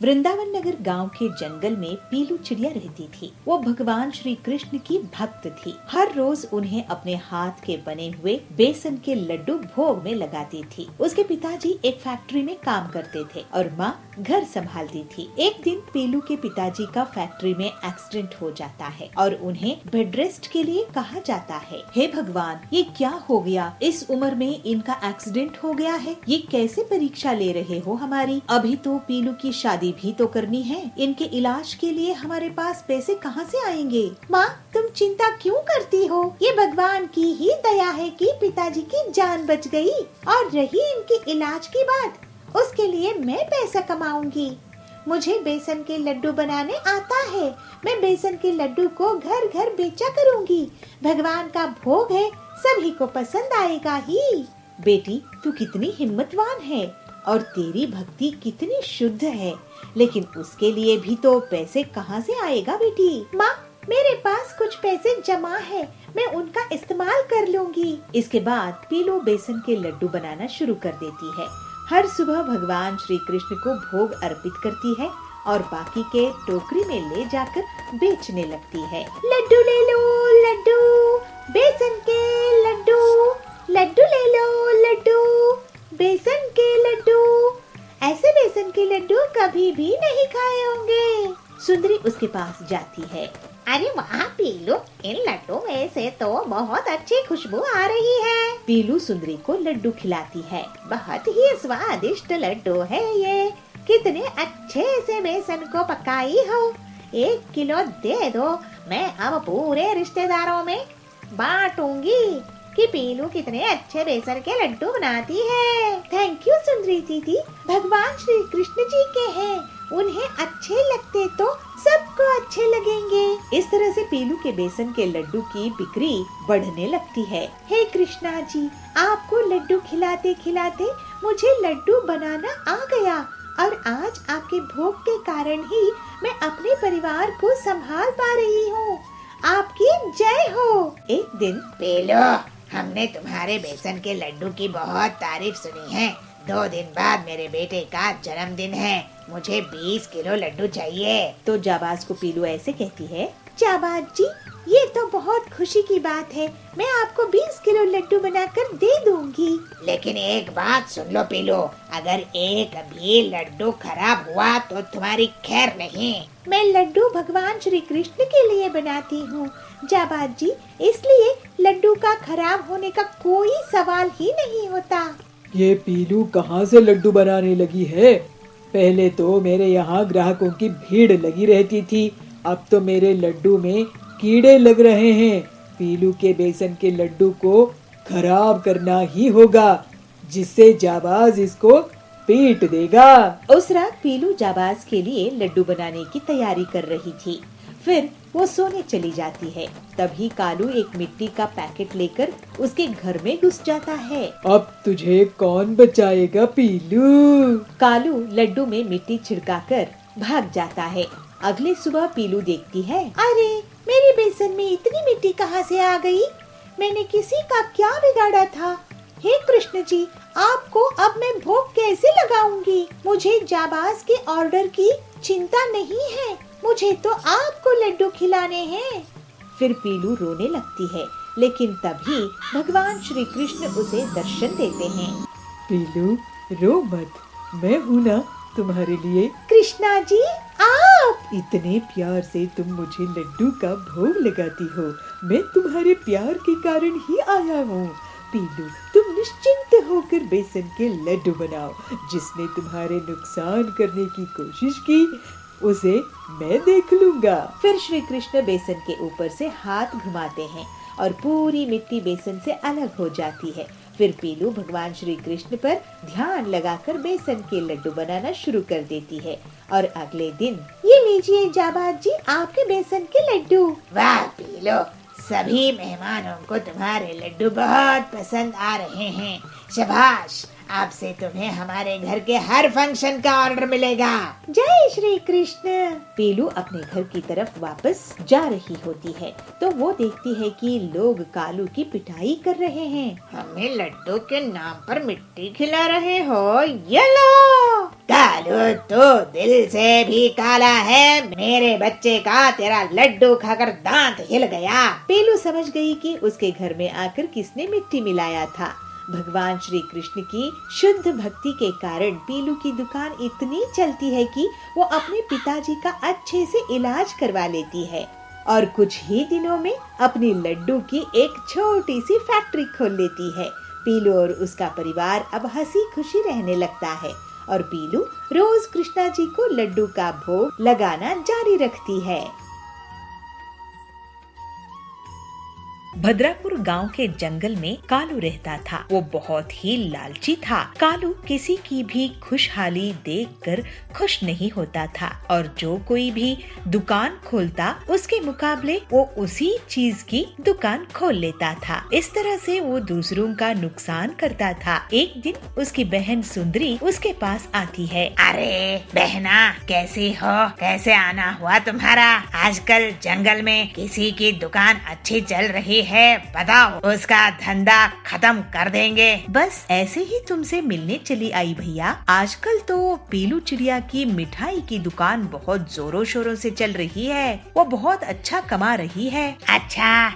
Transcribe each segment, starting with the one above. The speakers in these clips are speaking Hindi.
वृंदावन नगर गांव के जंगल में पीलू चिड़िया रहती थी। वो भगवान श्री कृष्ण की भक्त थी। हर रोज उन्हें अपने हाथ के बने हुए बेसन के लड्डू भोग में लगाती थी। उसके पिताजी एक फैक्ट्री में काम करते थे और माँ घर संभालती थी। एक दिन पीलू के पिताजी का फैक्ट्री में एक्सीडेंट हो जाता है और उन्हें बेड रेस्ट के लिए कहा जाता है। हे भगवान, ये क्या हो गया? इस उम्र में इनका एक्सीडेंट हो गया है। ये कैसे परीक्षा ले रहे हो हमारी? अभी तो पीलू की शादी भी तो करनी है। इनके इलाज के लिए हमारे पास पैसे कहाँ से आएंगे? माँ, तुम चिंता क्यों करती हो? ये भगवान की ही दया है कि पिताजी की जान बच गई। और रही इनके इलाज की बात, उसके लिए मैं पैसा कमाऊंगी। मुझे बेसन के लड्डू बनाने आता है। मैं बेसन के लड्डू को घर घर बेचा करूंगी। भगवान का भोग है, सभी को पसंद आएगा ही। बेटी, तू कितनी हिम्मतवान है और तेरी भक्ति कितनी शुद्ध है, लेकिन उसके लिए भी तो पैसे कहाँ से आएगा बेटी? माँ, मेरे पास कुछ पैसे जमा है, मैं उनका इस्तेमाल कर लूंगी। इसके बाद पीलू बेसन के लड्डू बनाना शुरू कर देती है। हर सुबह भगवान श्री कृष्ण को भोग अर्पित करती है और बाकी के टोकरी में ले जाकर बेचने लगती है। लड्डू ले लो लड्डू, बेसन के लड्डू, लड्डू ले लो लड्डू, बेसन के लड्डू। ऐसे बेसन के लड्डू कभी भी नहीं खाए होंगे। सुंदरी उसके पास जाती है। अरे वाह पीलू, इन लड्डू में से तो बहुत अच्छी खुशबू आ रही है। पीलू सुंदरी को लड्डू खिलाती है। बहुत ही स्वादिष्ट लड्डू है ये। कितने अच्छे से बेसन को पकाई हो। 1 किलो दे दो, मैं अब पूरे रिश्तेदारों में बांटूंगी कि पीलू कितने अच्छे बेसन के लड्डू बनाती है। थैंक यू सुंदरी दीदी, भगवान श्री कृष्ण जी के हैं, उन्हें अच्छे लगते तो सबको अच्छे लगेंगे। इस तरह से पीलू के बेसन के लड्डू की बिक्री बढ़ने लगती है। हे कृष्णा जी, आपको लड्डू खिलाते खिलाते मुझे लड्डू बनाना आ गया और आज आपके भोग के कारण ही मैं अपने परिवार को संभाल पा रही हूँ। आपकी जय हो। एक दिन पीलू, हमने तुम्हारे बेसन के लड्डू की बहुत तारीफ सुनी है। 2 दिन बाद मेरे बेटे का जन्मदिन है, मुझे 20 किलो लड्डू चाहिए। तो जाबाज को पीलू ऐसे कहती है। जाबाज जी, ये तो बहुत खुशी की बात है, मैं आपको 20 किलो लड्डू बनाकर दे दूंगी। लेकिन एक बात सुन लो पीलू, अगर एक भी लड्डू खराब हुआ तो तुम्हारी खैर नहीं। मैं लड्डू भगवान श्री कृष्ण के लिए बनाती हूँ जाबाज जी, इसलिए लड्डू का खराब होने का कोई सवाल ही नहीं होता। ये पीलू कहाँ से लड्डू बनाने लगी है? पहले तो मेरे यहाँ ग्राहकों की भीड़ लगी रहती थी, अब तो मेरे लड्डू में कीड़े लग रहे हैं। पीलू के बेसन के लड्डू को खराब करना ही होगा, जिससे जाबाज इसको पीट देगा। उस रात पीलू जाबाज के लिए लड्डू बनाने की तैयारी कर रही थी। फिर वो सोने चली जाती है। तभी कालू एक मिट्टी का पैकेट लेकर उसके घर में घुस जाता है। अब तुझे कौन बचाएगा पीलू? कालू लड्डू में मिट्टी छिड़काकर भाग जाता है। अगले सुबह पीलू देखती है, अरे मेरे बेसन में इतनी मिट्टी कहाँ से आ गई? मैंने किसी का क्या बिगाड़ा था? हे कृष्ण जी, आपको अब मैं भोग कैसे लगाऊंगी? मुझे जाबाज के ऑर्डर की चिंता नहीं है, मुझे तो आपको लड्डू खिलाने हैं। फिर पीलू रोने लगती है, लेकिन तभी भगवान श्री कृष्ण उसे दर्शन देते हैं। पीलू, रो मत, मैं हूँ ना तुम्हारे लिए। कृष्णा जी, आप इतने प्यार से तुम मुझे लड्डू का भोग लगाती हो, मैं तुम्हारे प्यार के कारण ही आया हूँ। पीलू, तुम निश्चिंत होकर बेसन के लड्डू बनाओ। जिसने तुम्हारे नुकसान करने की कोशिश की, उसे मैं देख लूंगा। फिर श्री कृष्ण बेसन के ऊपर से हाथ घुमाते हैं और पूरी मिट्टी बेसन से अलग हो जाती है। फिर पीलू भगवान श्री कृष्ण पर ध्यान लगाकर बेसन के लड्डू बनाना शुरू कर देती है। और अगले दिन, ये लीजिए जाबाज जी, आपके बेसन के लड्डू। वाह पीलू, सभी मेहमानों को तुम्हारे लड्डू बहुत पसंद आ रहे हैं। शाबाश, अब से तुम्हें हमारे घर के हर फंक्शन का ऑर्डर मिलेगा। जय श्री कृष्ण। पीलू अपने घर की तरफ वापस जा रही होती है तो वो देखती है कि लोग कालू की पिटाई कर रहे हैं। हमें लड्डू के नाम पर मिट्टी खिला रहे हो, ये लो। कालू तो दिल से भी काला है, मेरे बच्चे का तेरा लड्डू खाकर दांत हिल गया। पीलू समझ गई कि उसके घर में आकर किसने मिट्टी मिलाया था। भगवान श्री कृष्ण की शुद्ध भक्ति के कारण पीलू की दुकान इतनी चलती है कि वो अपने पिताजी का अच्छे से इलाज करवा लेती है और कुछ ही दिनों में अपनी लड्डू की एक छोटी सी फैक्ट्री खोल लेती है। पीलू और उसका परिवार अब हंसी खुशी रहने लगता है और पीलू रोज कृष्णा जी को लड्डू का भोग लगाना जारी रखती है। भद्रापुर गांव के जंगल में कालू रहता था। वो बहुत ही लालची था। कालू किसी की भी खुशहाली देखकर खुश नहीं होता था और जो कोई भी दुकान खोलता उसके मुकाबले वो उसी चीज की दुकान खोल लेता था। इस तरह से वो दूसरों का नुकसान करता था। एक दिन उसकी बहन सुंदरी उसके पास आती है। अरे बहना, कैसी हो? कैसे आना हुआ तुम्हारा? आजकल जंगल में किसी की दुकान अच्छी चल रही है, बताओ, उसका धंधा खत्म कर देंगे। बस ऐसे ही तुमसे मिलने चली आई भैया। आजकल तो पीलू चिड़िया की मिठाई की दुकान बहुत जोरों शोरों से चल रही है। वो बहुत अच्छा कमा रही है। अच्छा,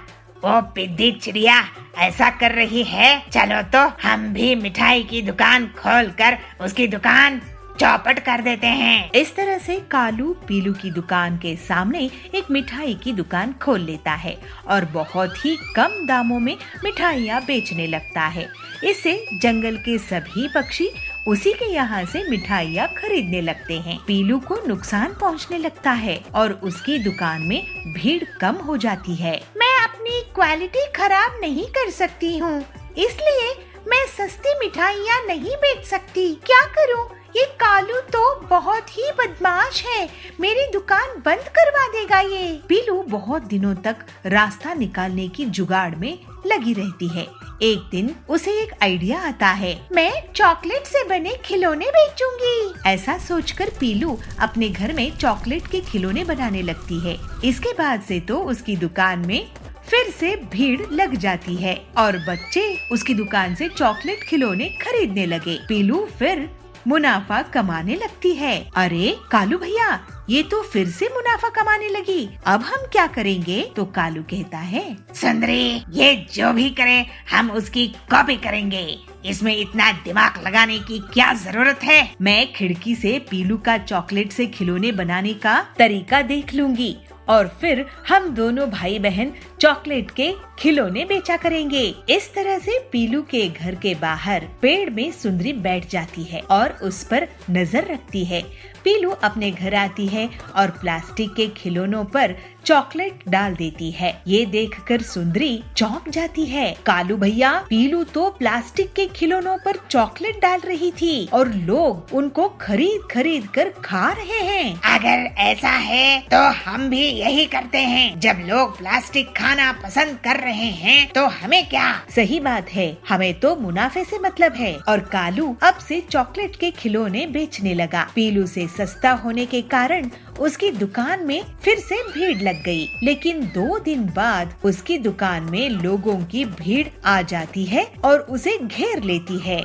वो पिद्दी चिड़िया ऐसा कर रही है? चलो तो हम भी मिठाई की दुकान खोलकर उसकी दुकान चौपट कर देते हैं। इस तरह से कालू पीलू की दुकान के सामने एक मिठाई की दुकान खोल लेता है और बहुत ही कम दामों में मिठाइयाँ बेचने लगता है। इससे जंगल के सभी पक्षी उसी के यहाँ से मिठाइयाँ खरीदने लगते हैं। पीलू को नुकसान पहुँचने लगता है और उसकी दुकान में भीड़ कम हो जाती है। मैं अपनी क्वालिटी खराब नहीं कर सकती हूँ, इसलिए मैं सस्ती मिठाइयाँ नहीं बेच सकती। क्या करूँ? ये कालू तो बहुत ही बदमाश है, मेरी दुकान बंद करवा देगा ये। पीलू बहुत दिनों तक रास्ता निकालने की जुगाड़ में लगी रहती है। एक दिन उसे एक आइडिया आता है। मैं चॉकलेट से बने खिलौने बेचूंगी। ऐसा सोचकर पीलू अपने घर में चॉकलेट के खिलौने बनाने लगती है। इसके बाद से तो उसकी दुकान में फिर से भीड़ लग जाती है और बच्चे उसकी दुकान से चॉकलेट खिलौने खरीदने लगे। पीलू फिर मुनाफा कमाने लगती है। अरे कालू भैया, ये तो फिर से मुनाफा कमाने लगी, अब हम क्या करेंगे? तो कालू कहता है, सुंदरी, ये जो भी करे हम उसकी कॉपी करेंगे। इसमें इतना दिमाग लगाने की क्या जरूरत है? मैं खिड़की से पीलू का चॉकलेट से खिलौने बनाने का तरीका देख लूंगी और फिर हम दोनों भाई बहन चॉकलेट के खिलौने बेचा करेंगे। इस तरह से पीलू के घर के बाहर पेड़ में सुंदरी बैठ जाती है और उस पर नजर रखती है। पीलू अपने घर आती है और प्लास्टिक के खिलौनों पर चॉकलेट डाल देती है। ये देखकर सुंदरी चौंक जाती है। कालू भैया, पीलू तो प्लास्टिक के खिलौनों पर चॉकलेट डाल रही थी और लोग उनको खरीद खरीद कर खा रहे हैं। अगर ऐसा है तो हम भी यही करते हैं। जब लोग प्लास्टिक खाना पसंद कर रहे हैं तो हमें क्या? सही बात है, हमें तो मुनाफे से मतलब है। और कालू अब से चॉकलेट के खिलौने बेचने लगा। पीलू से सस्ता होने के कारण उसकी दुकान में फिर से भीड़ लग गई। लेकिन 2 दिन बाद उसकी दुकान में लोगों की भीड़ आ जाती है और उसे घेर लेती है।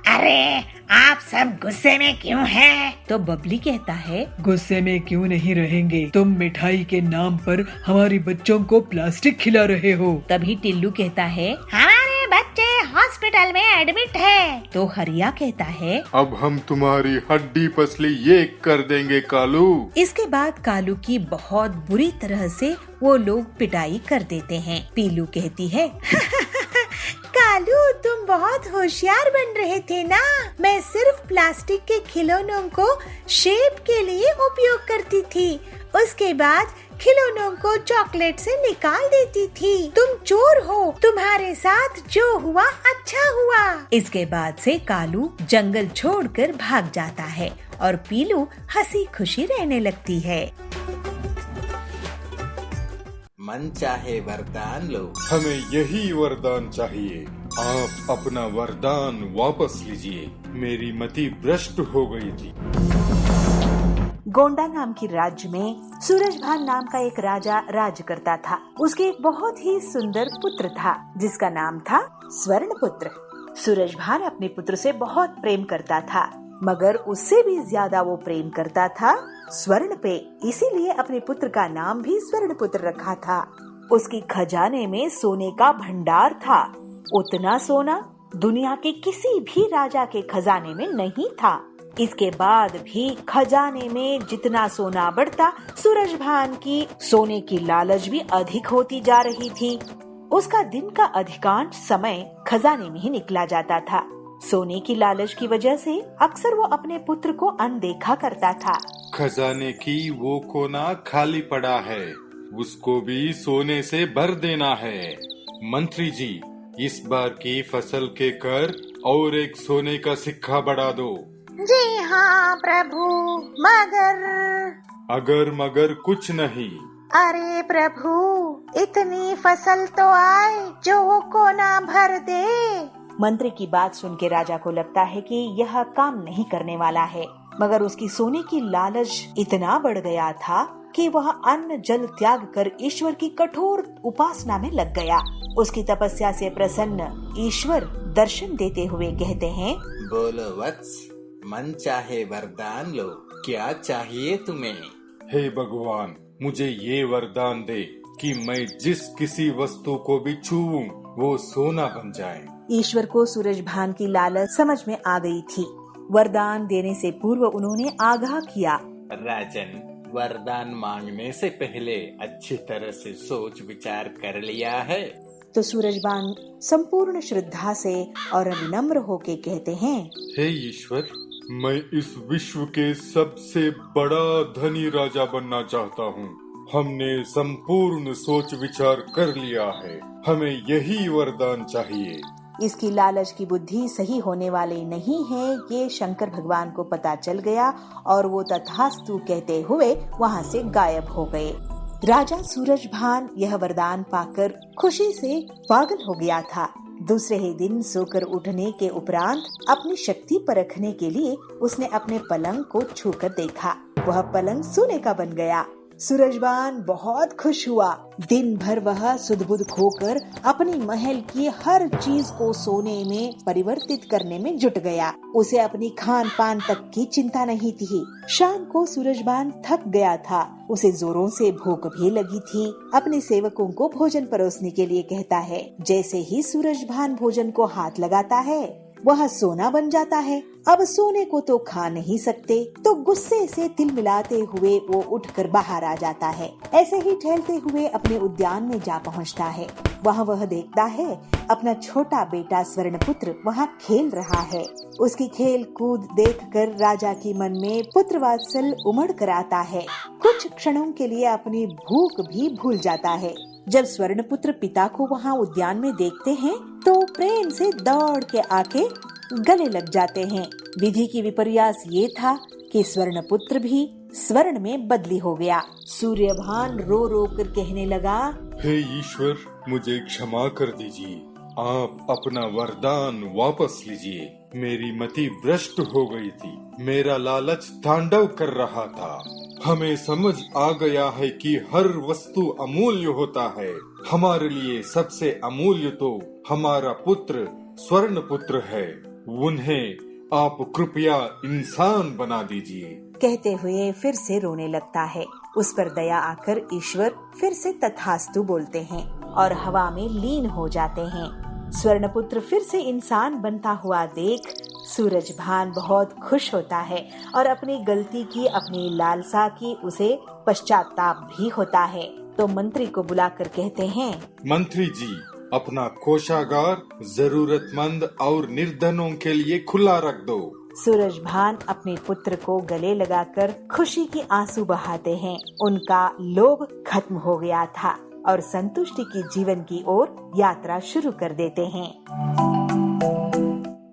अरे आप सब गुस्से में क्यों हैं? तो बबली कहता है, गुस्से में क्यों नहीं रहेंगे, तुम मिठाई के नाम पर हमारे बच्चों को प्लास्टिक खिला रहे हो। तभी टिल्लू कहता है, हमारे बच्चे हॉस्पिटल में एडमिट है। तो हरिया कहता है, अब हम तुम्हारी हड्डी पसली एक कर देंगे कालू। इसके बाद कालू की बहुत बुरी तरह से वो लोग पिटाई कर देते हैं। पीलू कहती है, कालू, तुम बहुत होशियार बन रहे थे ना। मैं सिर्फ प्लास्टिक के खिलौनों को शेप के लिए उपयोग करती थी, उसके बाद खिलौनों को चॉकलेट से निकाल देती थी। तुम चोर हो, तुम्हारे साथ जो हुआ अच्छा हुआ। इसके बाद से कालू जंगल छोड़कर भाग जाता है और पीलू हंसी खुशी रहने लगती है। मन चाहे वरदान लो। हमें यही वरदान चाहिए। आप अपना वरदान वापस लीजिए। मेरी मति भ्रष्ट हो गई थी। गोंडा नाम की राज्य में सूरजभान नाम का एक राजा राज करता था। उसके एक बहुत ही सुंदर पुत्र था जिसका नाम था स्वर्णपुत्र। सूरजभान अपने पुत्र से बहुत प्रेम करता था, मगर उससे भी ज्यादा वो प्रेम करता था स्वर्ण पे। इसीलिए अपने पुत्र का नाम भी स्वर्णपुत्र रखा था। उसकी खजाने में सोने का भंडार था। उतना सोना दुनिया के किसी भी राजा के खजाने में नहीं था। इसके बाद भी खजाने में जितना सोना बढ़ता, सूरजभान की सोने की लालच भी अधिक होती जा रही थी। उसका दिन का अधिकांश समय खजाने में ही निकला जाता था। सोने की लालच की वजह से अक्सर वो अपने पुत्र को अनदेखा करता था। खजाने की वो कोना खाली पड़ा है, उसको भी सोने से भर देना है। मंत्री जी, इस बार की फसल के कर और एक सोने का सिक्का बढ़ा दो। जी हाँ प्रभु, अगर मगर कुछ नहीं। अरे प्रभु, इतनी फसल तो आए जो वो कोना भर दे। मंत्री की बात सुन के राजा को लगता है कि यह काम नहीं करने वाला है, मगर उसकी सोने की लालच इतना बढ़ गया था कि वह अन्न जल त्याग कर ईश्वर की कठोर उपासना में लग गया। उसकी तपस्या से प्रसन्न ईश्वर दर्शन देते हुए कहते हैं, बोलो वत्स, मन चाहे वरदान लो। क्या चाहिए तुम्हें? हे भगवान, मुझे ये वरदान दे कि मैं जिस किसी वस्तु को भी छूऊं वो सोना बन जाए। ईश्वर को सूरजभान की लालच समझ में आ गई थी। वरदान देने से पूर्व उन्होंने आगाह किया, राजन, वरदान मांगने से पहले अच्छी तरह से सोच विचार कर लिया है? तो सूरजभान संपूर्ण श्रद्धा से और विनम्र होके कहते हैं, हे ईश्वर, मैं इस विश्व के सबसे बड़ा धनी राजा बनना चाहता हूँ। हमने संपूर्ण सोच विचार कर लिया है। हमें यही वरदान चाहिए। इसकी लालच की बुद्धि सही होने वाली नहीं है, ये शंकर भगवान को पता चल गया और वो तथास्तु कहते हुए वहाँ से गायब हो गए। राजा सूरजभान यह वरदान पाकर खुशी से पागल हो गया था। दूसरे ही दिन सोकर उठने के उपरांत अपनी शक्ति परखने के लिए उसने अपने पलंग को छूकर देखा। वह पलंग सोने का बन गया। सूरजभान बहुत खुश हुआ। दिन भर वह सुध-बुध खोकर अपनी महल की हर चीज को सोने में परिवर्तित करने में जुट गया। उसे अपनी खान पान तक की चिंता नहीं थी। शाम को सूरजभान थक गया था। उसे जोरों से भूख भी लगी थी। अपने सेवकों को भोजन परोसने के लिए कहता है। जैसे ही सूरजभान भोजन को हाथ लगाता है, वह सोना बन जाता है। अब सोने को तो खा नहीं सकते, तो गुस्से से तिलमिलाते हुए वो उठकर बाहर आ जाता है। ऐसे ही टहलते हुए अपने उद्यान में जा पहुंचता है। वहाँ वह देखता है अपना छोटा बेटा स्वर्णपुत्र वहाँ खेल रहा है। उसकी खेल कूद देखकर राजा की मन में पुत्र वात्सल उमड़ कर आता है। कुछ क्षणों के लिए अपनी भूख भी भूल जाता है। जब स्वर्णपुत्र पिता को वहाँ उद्यान में देखते हैं तो प्रेम से दौड़ के आके गले लग जाते हैं। विधि की विपर्यास ये था कि स्वर्णपुत्र भी स्वर्ण में बदली हो गया। सूर्यभान रो रो कर कहने लगा, हे ईश्वर, मुझे क्षमा कर दीजिए। आप अपना वरदान वापस लीजिए। मेरी मति भ्रष्ट हो गई थी। मेरा लालच तांडव कर रहा था। हमें समझ आ गया है कि हर वस्तु अमूल्य होता है। हमारे लिए सबसे अमूल्य तो हमारा पुत्र स्वर्ण पुत्र है। उन्हें आप कृपया इंसान बना दीजिए। कहते हुए फिर से रोने लगता है। उस पर दया आकर ईश्वर फिर से तथास्तु बोलते हैं और हवा में लीन हो जाते हैं। स्वर्णपुत्र फिर से इंसान बनता हुआ देख सूरजभान बहुत खुश होता है और अपनी गलती की, अपनी लालसा की उसे पश्चाताप भी होता है। तो मंत्री को बुलाकर कहते हैं, मंत्री जी, अपना कोषागार जरूरतमंद और निर्धनों के लिए खुला रख दो। सूरजभान अपने पुत्र को गले लगाकर खुशी के आंसू बहाते हैं। उनका लोभ खत्म हो गया था और संतुष्टि की जीवन की ओर यात्रा शुरू कर देते हैं।